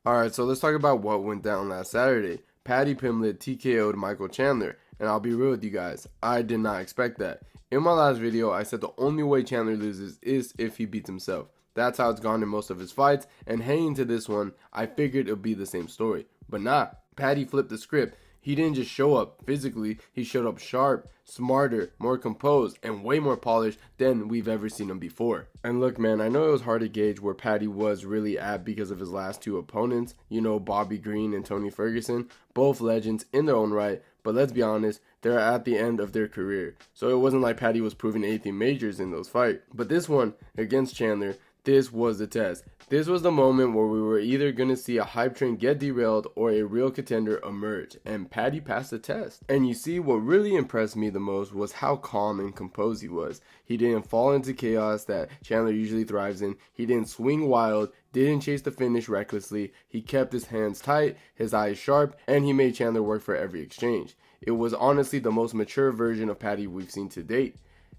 Alright, so let's talk about what went down last Saturday. Paddy Pimblet TKO'd Michael Chandler, and I'll be real with you guys, I did not expect that. In my last video, I said the only way Chandler loses is if he beats himself. That's how it's gone in most of his fights, and heading into this one, I figured it would be the same story. But nah, Paddy flipped the script. He didn't just show up physically, he showed up sharp, smarter, more composed, and way more polished than we've ever seen him before. And look man, I know it was hard to gauge where Paddy was really at because of his last two opponents, you know, Bobby Green and Tony Ferguson, both legends in their own right, but let's be honest, they're at the end of their career. So it wasn't like Paddy was proving anything majors in those fights. But this one, against Chandler, this was the test. This was the moment where we were either going to see a hype train get derailed or a real contender emerge, and Paddy passed the test. And you see, what really impressed me the most was how calm and composed he was. He didn't fall into chaos that Chandler usually thrives in. He didn't swing wild, didn't chase the finish recklessly. He kept his hands tight, his eyes sharp, and he made Chandler work for every exchange. It was honestly the most mature version of Paddy we've seen to date.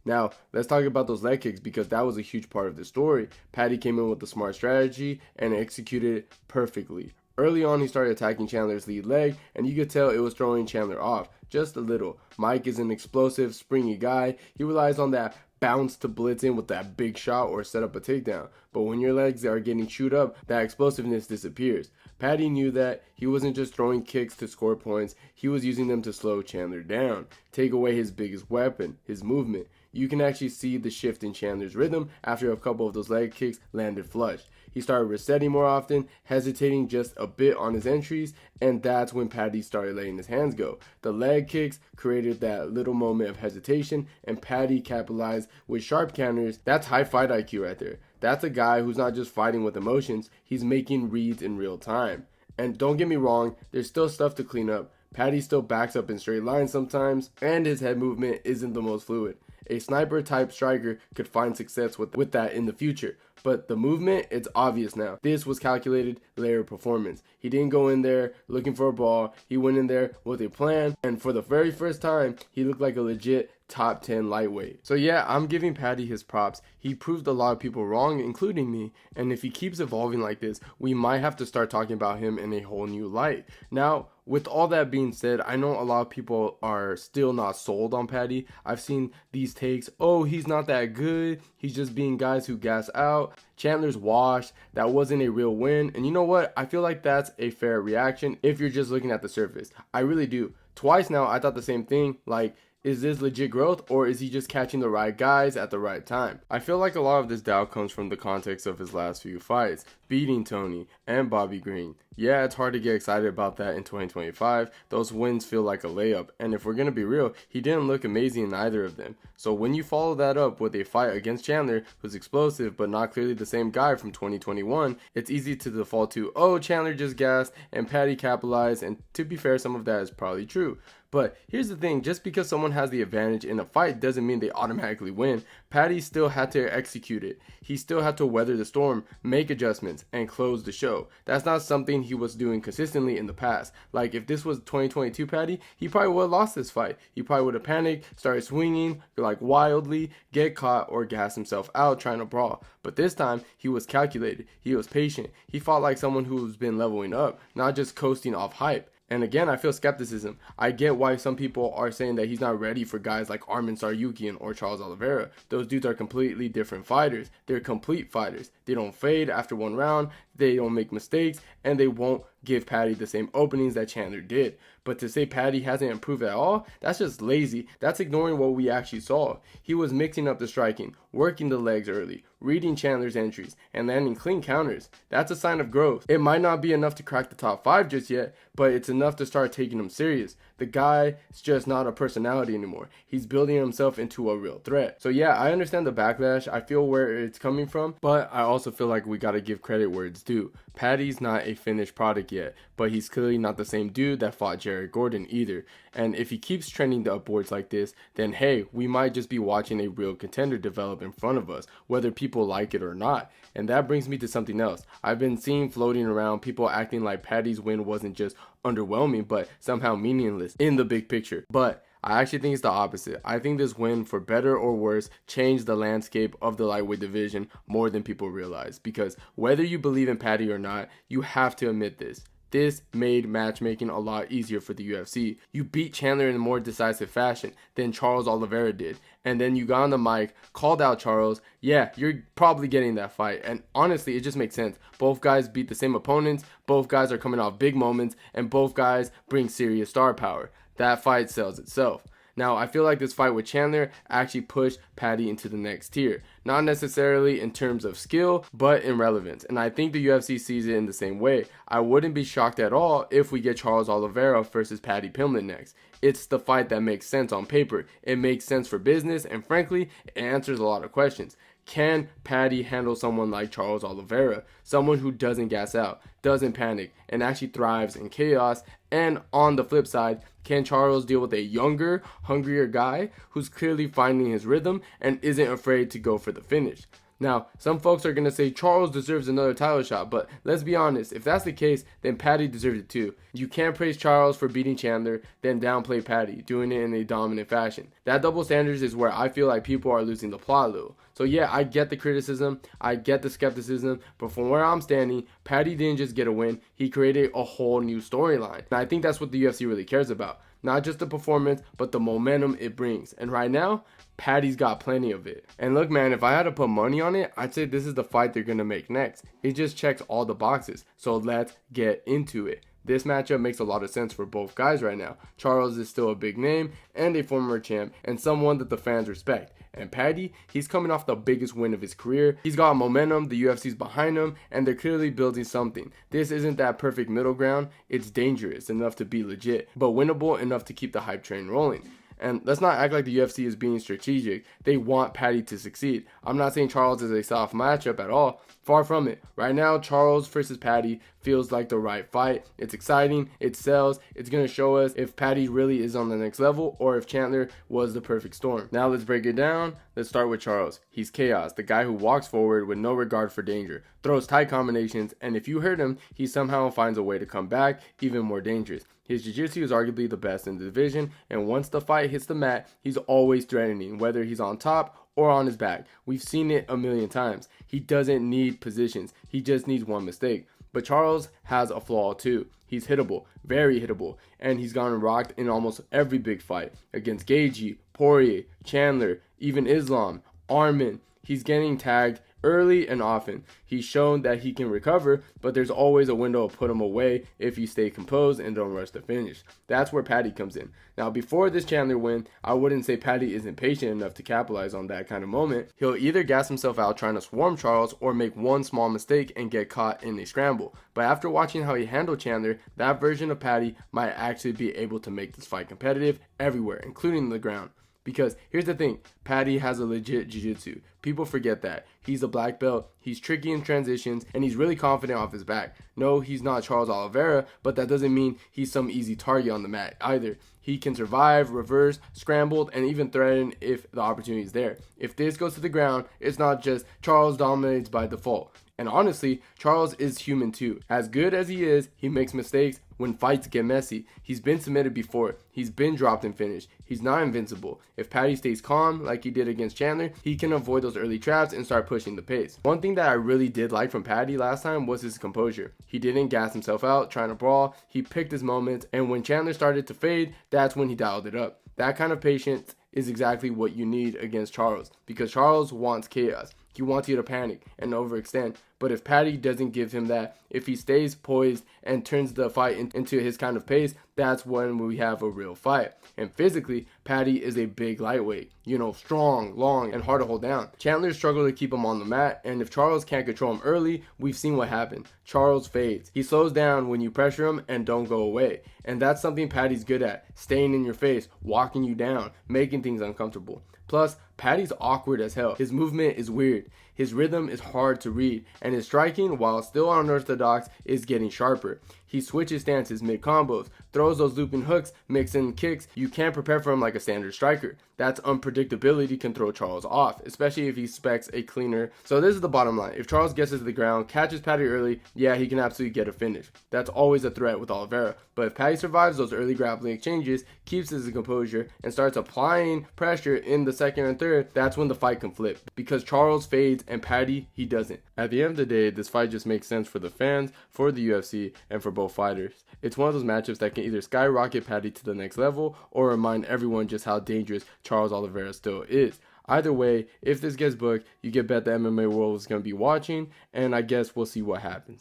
Now, let's talk about those leg kicks because that was a huge part of the story. Paddy came in with a smart strategy and executed it perfectly. Early on, he started attacking Chandler's lead leg, and you could tell it was throwing Chandler off, just a little. Mike is an explosive, springy guy. He relies on that bounce to blitz in with that big shot or set up a takedown. But when your legs are getting chewed up, that explosiveness disappears. Paddy knew that. He wasn't just throwing kicks to score points, he was using them to slow Chandler down, take away his biggest weapon, his movement. You can actually see the shift in Chandler's rhythm after a couple of those leg kicks landed flush. He started resetting more often, hesitating just a bit on his entries, and that's when Paddy started letting his hands go. The leg kicks created that little moment of hesitation, and Paddy capitalized with sharp counters. That's high fight IQ right there. That's a guy who's not just fighting with emotions, he's making reads in real time. And don't get me wrong, there's still stuff to clean up. Paddy still backs up in straight lines sometimes, and his head movement isn't the most fluid. A sniper type striker could find success with that in the future. But the movement, it's obvious now. This was calculated layer performance. He didn't go in there looking for a ball. He went in there with a plan. And for the very first time, he looked like a legit top 10 lightweight. So yeah, I'm giving Paddy his props. He proved a lot of people wrong, including me. And if he keeps evolving like this, we might have to start talking about him in a whole new light. Now, with all that being said, I know a lot of people are still not sold on Paddy. I've seen these takes, oh, he's not that good. He's just being guys who gas out. Chandler's washed. That wasn't a real win. And you know what? I feel like that's a fair reaction if you're just looking at the surface. I really do. Twice now, I thought the same thing. Like, is this legit growth or is he just catching the right guys at the right time? I feel like a lot of this doubt comes from the context of his last few fights, beating Tony and Bobby Green. Yeah, it's hard to get excited about that in 2025. Those wins feel like a layup, and if we're going to be real, he didn't look amazing in either of them. So when you follow that up with a fight against Chandler, who's explosive but not clearly the same guy from 2021, it's easy to default to, oh, Chandler just gassed and Paddy capitalized, and to be fair, some of that is probably true. But here's the thing, just because someone has the advantage in a fight doesn't mean they automatically win. Paddy still had to execute it. He still had to weather the storm, make adjustments, and close the show. That's not something he was doing consistently in the past. Like, if this was 2022 Paddy, he probably would have lost this fight. He probably would have panicked, started swinging like wildly, get caught, or gas himself out trying to brawl. But this time, he was calculated. He was patient. He fought like someone who's been leveling up, not just coasting off hype. And again, I feel skepticism. I get why some people are saying that he's not ready for guys like Arman Tsarukyan or Charles Oliveira. Those dudes are completely different fighters. They're complete fighters. They don't fade after one round, they don't make mistakes, and they won't give Paddy the same openings that Chandler did. But to say Paddy hasn't improved at all, that's just lazy. That's ignoring what we actually saw. He was mixing up the striking, working the legs early, reading Chandler's entries, and landing clean counters. That's a sign of growth. It might not be enough to crack the top 5 just yet, but it's enough to start taking him serious. The guy is just not a personality anymore. He's building himself into a real threat. So yeah, I understand the backlash. I feel where it's coming from, but I also feel like we gotta give credit where it's due. Paddy's not a finished product yet, but he's clearly not the same dude that fought Jared Gordon either. And if he keeps trending the upwards like this, then hey, we might just be watching a real contender develop in front of us, whether people like it or not. And that brings me to something else. I've been seeing floating around people acting like Paddy's win wasn't just underwhelming, but somehow meaningless in the big picture. But I actually think it's the opposite. I think this win, for better or worse, changed the landscape of the lightweight division more than people realize. Because whether you believe in Paddy or not, you have to admit this. This made matchmaking a lot easier for the UFC. You beat Chandler in a more decisive fashion than Charles Oliveira did. And then you got on the mic, called out Charles. Yeah, you're probably getting that fight. And honestly, it just makes sense. Both guys beat the same opponents. Both guys are coming off big moments. And both guys bring serious star power. That fight sells itself. Now, I feel like this fight with Chandler actually pushed Paddy into the next tier. Not necessarily in terms of skill, but in relevance. And I think the UFC sees it in the same way. I wouldn't be shocked at all if we get Charles Oliveira versus Paddy Pimblet next. It's the fight that makes sense on paper. It makes sense for business, and frankly, it answers a lot of questions. Can Paddy handle someone like Charles Oliveira? Someone who doesn't gas out, doesn't panic, and actually thrives in chaos. And on the flip side, can Charles deal with a younger, hungrier guy who's clearly finding his rhythm and isn't afraid to go for the finish? Now, some folks are going to say Charles deserves another title shot, but let's be honest, if that's the case, then Paddy deserves it too. You can't praise Charles for beating Chandler, then downplay Paddy, doing it in a dominant fashion. That double standards is where I feel like people are losing the plot a little. So yeah, I get the criticism, I get the skepticism, but from where I'm standing, Paddy didn't just get a win, he created a whole new storyline. And I think that's what the UFC really cares about. Not just the performance, but the momentum it brings. And right now, Paddy's got plenty of it. And look, man, if I had to put money on it, I'd say this is the fight they're going to make next. It just checks all the boxes. So let's get into it. This matchup makes a lot of sense for both guys right now. Charles is still a big name and a former champ and someone that the fans respect. And Paddy, he's coming off the biggest win of his career. He's got momentum, the UFC's behind him, and they're clearly building something. This isn't that perfect middle ground. It's dangerous enough to be legit, but winnable enough to keep the hype train rolling. And let's not act like the UFC is being strategic. They want Paddy to succeed. I'm not saying Charles is a soft matchup at all. Far from it. Right now, Charles versus Paddy feels like the right fight. It's exciting. It sells. It's going to show us if Paddy really is on the next level or if Chandler was the perfect storm. Now let's break it down. Let's start with Charles. He's chaos. The guy who walks forward with no regard for danger. Throws tight combinations. And if you hurt him, he somehow finds a way to come back even more dangerous. His jiu-jitsu is arguably the best in the division, and once the fight hits the mat, he's always threatening, whether he's on top or on his back. We've seen it a million times. He doesn't need positions. He just needs one mistake. But Charles has a flaw too. He's hittable, very hittable, and he's gotten rocked in almost every big fight. Against Gaethje, Poirier, Chandler, even Islam, Arman. He's getting tagged early and often. He's shown that he can recover, but there's always a window to put him away if you stay composed and don't rush the finish. That's where Paddy comes in. Now, before this Chandler win, I wouldn't say Paddy isn't patient enough to capitalize on that kind of moment. He'll either gas himself out trying to swarm Charles or make one small mistake and get caught in a scramble. But after watching how he handled Chandler, that version of Paddy might actually be able to make this fight competitive everywhere, including the ground. Because here's the thing, Paddy has a legit jiu-jitsu. People forget that. He's a black belt, he's tricky in transitions, and he's really confident off his back. No, he's not Charles Oliveira, but that doesn't mean he's some easy target on the mat either. He can survive, reverse, scrambled, and even threaten if the opportunity is there. If this goes to the ground, it's not just Charles dominates by default. And honestly, Charles is human too. As good as he is, he makes mistakes when fights get messy. He's been submitted before. He's been dropped and finished. He's not invincible. If Paddy stays calm like he did against Chandler, he can avoid those early traps and start pushing the pace. One thing that I really did like from Paddy last time was his composure. He didn't gas himself out trying to brawl. He picked his moments, and when Chandler started to fade, that's when he dialed it up. That kind of patience is exactly what you need against Charles, because Charles wants chaos. He wants you to panic and overextend. But if Paddy doesn't give him that, if he stays poised and turns the fight into his kind of pace, that's when we have a real fight. And physically, Paddy is a big lightweight. Strong, long, and hard to hold down. Chandler struggled to keep him on the mat, and if Charles can't control him early, we've seen what happened. Charles fades. He slows down when you pressure him and don't go away. And that's something Paddy's good at. Staying in your face, walking you down, making things uncomfortable. Plus, Paddy's awkward as hell. His movement is weird. His rhythm is hard to read, and his striking, while still unorthodox, is getting sharper. He switches stances mid-combos, throws those looping hooks, mixing kicks. You can't prepare for him like a standard striker. That's unpredictability can throw Charles off, especially if he expects a cleaner. So this is the bottom line. If Charles gets to the ground, catches Paddy early, yeah, he can absolutely get a finish. That's always a threat with Oliveira. But if Paddy survives those early grappling exchanges, keeps his composure, and starts applying pressure in the second and third, that's when the fight can flip. Because Charles fades and Paddy, he doesn't. At the end of the day, this fight just makes sense for the fans, for the UFC, and for both fighters. It's one of those matchups that can either skyrocket Paddy to the next level or remind everyone just how dangerous Charles Oliveira still is. Either way, if this gets booked, you get bet the MMA world is going to be watching, and I guess we'll see what happens.